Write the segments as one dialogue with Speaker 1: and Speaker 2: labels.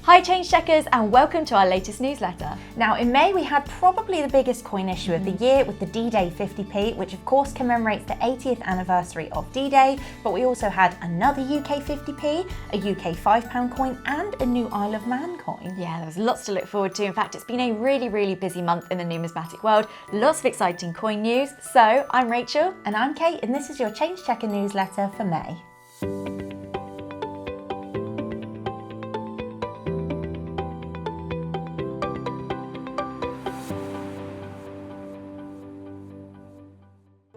Speaker 1: Hi Change Checkers, and welcome to our latest newsletter.
Speaker 2: Now in May we had probably the biggest coin issue of the year with the D-Day 50p, which of course commemorates the 80th anniversary of D-Day, but we also had another UK 50p, a UK £5 coin and a new Isle of Man coin.
Speaker 1: Yeah, there's lots to look forward to. In fact, it's been a really busy month in the numismatic world. Lots of exciting coin news. So I'm Rachel.
Speaker 2: And I'm Kate, and this is your Change Checker newsletter for May.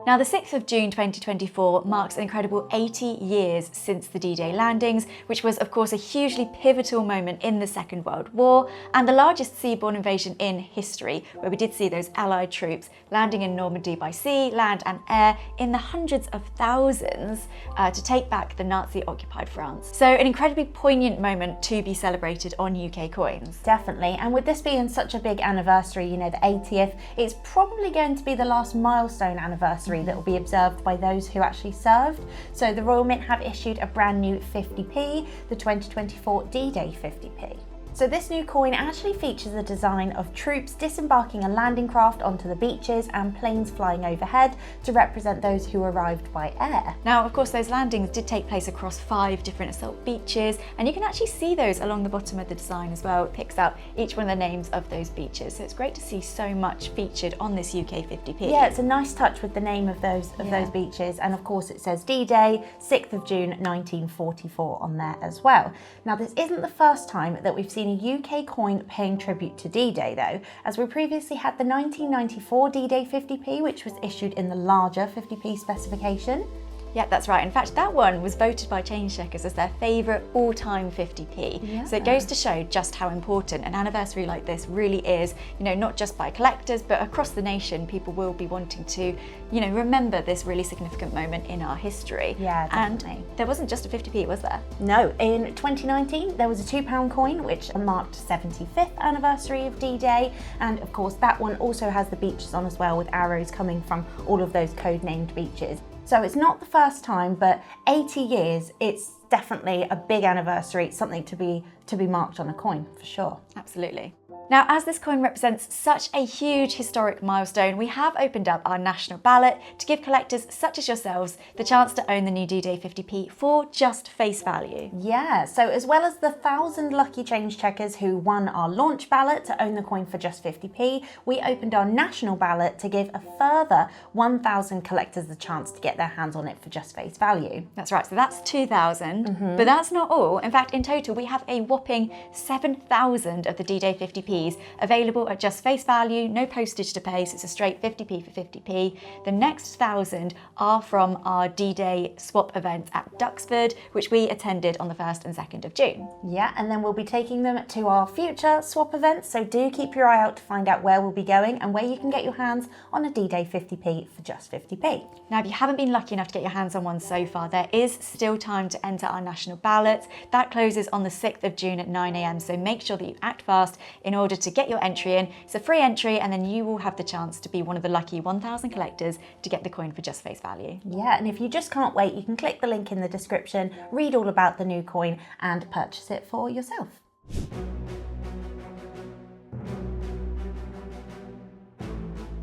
Speaker 1: Now, the 6th of June 2024 marks an incredible 80 years since the D-Day landings, which was, of course, a hugely pivotal moment in the Second World War and the largest seaborne invasion in history, where we did see those Allied troops landing in Normandy by sea, land and air in the hundreds of thousands to take back the Nazi-occupied France. So an incredibly poignant moment to be celebrated on UK coins.
Speaker 2: Definitely, and with this being such a big anniversary, you know, the 80th, it's probably going to be the last milestone anniversary that will be observed by those who actually served. So the Royal Mint have issued a brand new 50p, the 2024 D-Day 50p. So this new coin actually features the design of troops disembarking a landing craft onto the beaches and planes flying overhead to represent those who arrived by air.
Speaker 1: Now, of course, those landings did take place across 5 different assault beaches, and you can actually see those along the bottom of the design as well. It picks out each one of the names of those beaches. So it's great to see so much featured on this UK 50p.
Speaker 2: Yeah, it's a nice touch with the name of those beaches, and of course it says D-Day, 6th of June 1944 on there as well. Now, this isn't the first time that we've seen a UK coin paying tribute to D-Day though, as we previously had the 1994 D-Day 50p, which was issued in the larger 50p specification.
Speaker 1: Yeah, that's right. In fact, that one was voted by Change Checkers as their favourite all-time 50p. Yeah. So it goes to show just how important an anniversary like this really is, you know, not just by collectors, but across the nation, people will be wanting to, you know, remember this really significant moment in our history.
Speaker 2: Yeah, definitely.
Speaker 1: And there wasn't just a 50p, was there?
Speaker 2: No, in 2019, there was a £2 coin, which marked 75th anniversary of D-Day. And of course, that one also has the beaches on as well, with arrows coming from all of those code-named beaches. So it's not the first time, but 80 years, it's definitely a big anniversary. It's something to be marked on a coin, for sure.
Speaker 1: Absolutely. Now, as this coin represents such a huge historic milestone, we have opened up our national ballot to give collectors such as yourselves the chance to own the new D-Day 50p for just face value.
Speaker 2: Yeah, so as well as the 1,000 lucky Change Checkers who won our launch ballot to own the coin for just 50p, we opened our national ballot to give a further 1,000 collectors the chance to get their hands on it for just face value.
Speaker 1: That's right, so that's 2,000, but that's not all. In fact, in total, we have a whopping 7,000 of the D-Day 50p available at just face value, no postage to pay, so it's a straight 50p for 50p. The next 1,000 are from our D-Day swap event at Duxford, which we attended on the 1st and 2nd of June.
Speaker 2: Yeah, and then we'll be taking them to our future swap events, so do keep your eye out to find out where we'll be going and where you can get your hands on a D-Day 50p for just 50p.
Speaker 1: Now, if you haven't been lucky enough to get your hands on one so far, there is still time to enter our national ballot. That closes on the 6th of June at 9 AM, so make sure that you act fast in order to get your entry in. It's a free entry, and then you will have the chance to be one of the lucky 1,000 collectors to get the coin for just face value.
Speaker 2: Yeah, and if you just can't wait, you can click the link in the description, read all about the new coin and purchase it for yourself.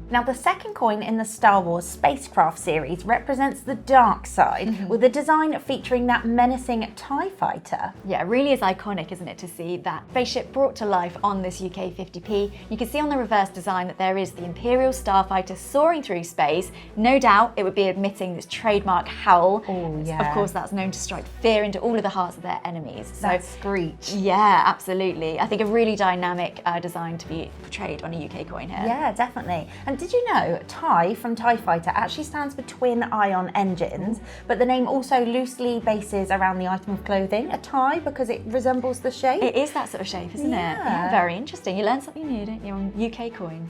Speaker 2: Now, the second coin in the Star Wars spacecraft series represents the dark side, with a design featuring that menacing TIE fighter.
Speaker 1: Yeah, it really is iconic, isn't it, to see that spaceship brought to life on this UK 50p. You can see on the reverse design that there is the Imperial starfighter soaring through space. No doubt it would be emitting this trademark howl.
Speaker 2: Oh, yeah.
Speaker 1: Of course, that's known to strike fear into all of the hearts of their enemies.
Speaker 2: So, that screech.
Speaker 1: Yeah, absolutely. I think a really dynamic design to be portrayed on a UK coin here.
Speaker 2: Yeah, definitely. And did you know TIE from TIE Fighter actually stands for Twin Ion Engines, but the name also loosely bases around the item of clothing, a tie, because it resembles the shape.
Speaker 1: It is that sort of shape, isn't it? Yeah, very interesting. You learn something new, don't you, on UK coins.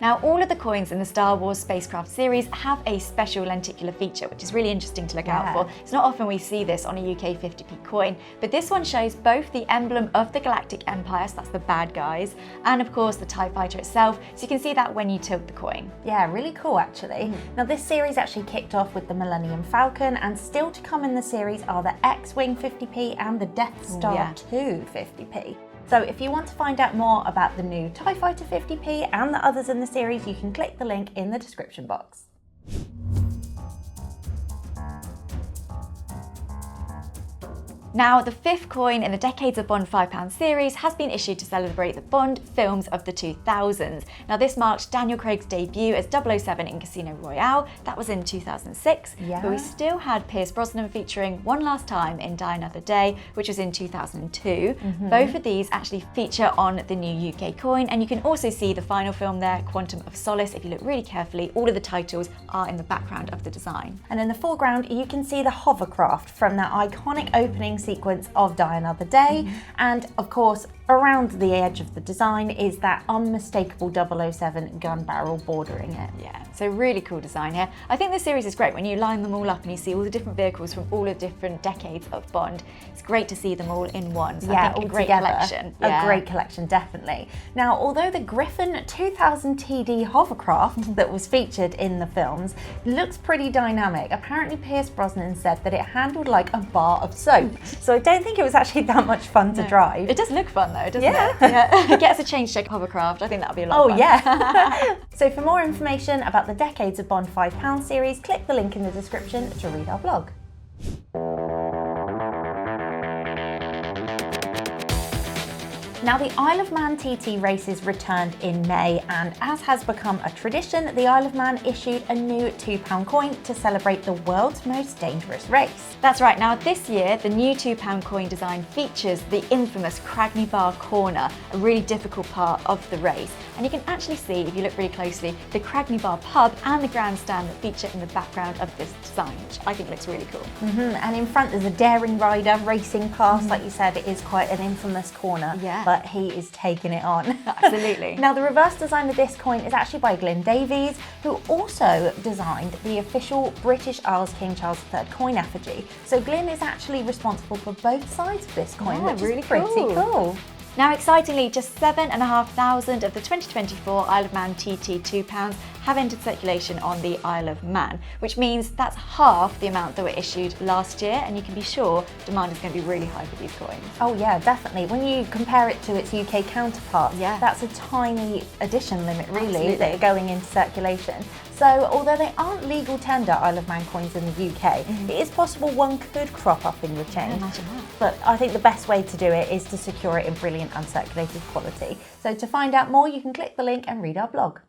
Speaker 1: Now, all of the coins in the Star Wars spacecraft series have a special lenticular feature, which is really interesting to look out for. It's not often we see this on a UK 50p coin, but this one shows both the emblem of the Galactic Empire, so that's the bad guys, and of course the TIE Fighter itself, so you can see that when you tilt the coin.
Speaker 2: Yeah, really cool actually. Now this series actually kicked off with the Millennium Falcon, and still to come in the series are the X-Wing 50p and the Death Star 2 50p. So if you want to find out more about the new TIE Fighter 50p and the others in the series, you can click the link in the description box.
Speaker 1: Now, the fifth coin in the Decades of Bond £5 series has been issued to celebrate the Bond films of the 2000s. Now, this marked Daniel Craig's debut as 007 in Casino Royale. That was in 2006.
Speaker 2: Yeah.
Speaker 1: But we still had Pierce Brosnan featuring one last time in Die Another Day, which was in 2002. Both of these actually feature on the new UK coin, and you can also see the final film there, Quantum of Solace. If you look really carefully, all of the titles are in the background of the design.
Speaker 2: And in the foreground, you can see the hovercraft from that iconic opening sequence of Die Another Day. And of course, around the edge of the design is that unmistakable 007 gun barrel bordering it.
Speaker 1: Yeah, so really cool design here. I think this series is great when you line them all up and you see all the different vehicles from all the different decades of Bond. It's great to see them all in one. So
Speaker 2: Yeah,
Speaker 1: I think
Speaker 2: all
Speaker 1: a great
Speaker 2: together.
Speaker 1: collection.
Speaker 2: A great collection, definitely. Now, although the Griffin 2000 TD hovercraft that was featured in the films looks pretty dynamic, apparently Pierce Brosnan said that it handled like a bar of soap. So I don't think it was actually that much fun to drive.
Speaker 1: It does look fun though, doesn't
Speaker 2: Yeah.
Speaker 1: it? Yeah. Get us a change check hovercraft. I think that would be a lot of fun.
Speaker 2: Yeah. So for more information about the Decades of Bond £5 series, click the link in the description to read our blog. Now, the Isle of Man TT races returned in May, and as has become a tradition, the Isle of Man issued a new £2 coin to celebrate the world's most dangerous race.
Speaker 1: That's right. Now, this year, the new £2 coin design features the infamous Cragney Bar corner, a really difficult part of the race. And you can actually see, if you look really closely, the Cragney Bar pub and the grandstand that feature in the background of this design, which I think looks really cool.
Speaker 2: And in front, there's a daring rider racing past. Like you said, it is quite an infamous corner.
Speaker 1: Yeah.
Speaker 2: But he is taking it on.
Speaker 1: Absolutely.
Speaker 2: Now, the reverse design of this coin is actually by Glyn Davies, who also designed the official British Isles King Charles III coin effigy. So Glyn is actually responsible for both sides of this coin,
Speaker 1: Yeah,
Speaker 2: which
Speaker 1: really
Speaker 2: is pretty cool.
Speaker 1: Now, excitingly, just 7,500 of the 2024 Isle of Man TT £2 have entered circulation on the Isle of Man, which means that's half the amount that were issued last year, and you can be sure demand is going to be really high for these coins.
Speaker 2: Oh yeah, definitely. When you compare it to its UK counterpart, that's a tiny edition limit really that are going into circulation. So although they aren't legal tender Isle of Man coins in the UK, it is possible one could crop up in your chain.
Speaker 1: Imagine that.
Speaker 2: But I think the best way to do it is to secure it in brilliant uncirculated quality. So to find out more, you can click the link and read our blog.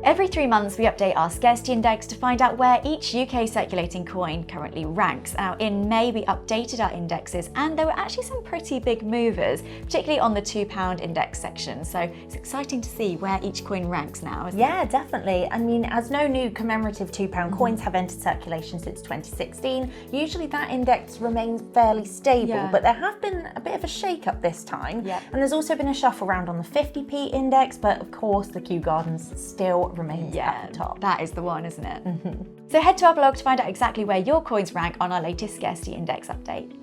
Speaker 1: Every 3 months, we update our scarcity index to find out where each UK circulating coin currently ranks. Now, in May, we updated our indexes, and there were actually some pretty big movers, particularly on the £2 index section. So it's exciting to see where each coin ranks now, isn't it?
Speaker 2: Yeah, definitely. I mean, as no new commemorative £2 coins have entered circulation since 2016, usually that index remains fairly stable, but there have been a bit of a shake-up this time. And there's also been a shuffle around on the 50p index, but of course the Kew Gardens still remains at the top.
Speaker 1: That is the one, isn't it? So head to our blog to find out exactly where your coins rank on our latest scarcity index update.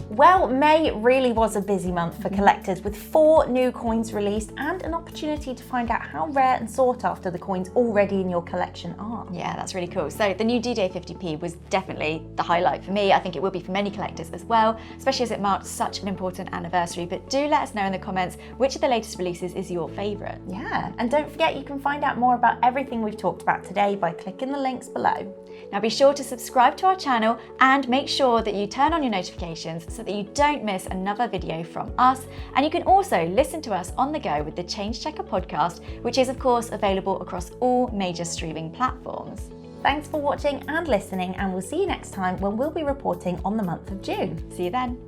Speaker 2: Well, May really was a busy month for collectors, with 4 new coins released and an opportunity to find out how rare and sought after the coins already in your collection are.
Speaker 1: Yeah, that's really cool. So the new D-Day 50p was definitely the highlight for me. I think it will be for many collectors as well, especially as it marked such an important anniversary. But do let us know in the comments which of the latest releases is your favourite.
Speaker 2: Yeah, and don't forget you can find out more about everything we've talked about today by clicking the links below.
Speaker 1: Now be sure to subscribe to our channel and make sure that you turn on your notifications so that you don't miss another video from us. And you can also listen to us on the go with the Change Checker podcast, which is of course available across all major streaming platforms.
Speaker 2: Thanks for watching and listening, and we'll see you next time when we'll be reporting on the month of June.
Speaker 1: See you then.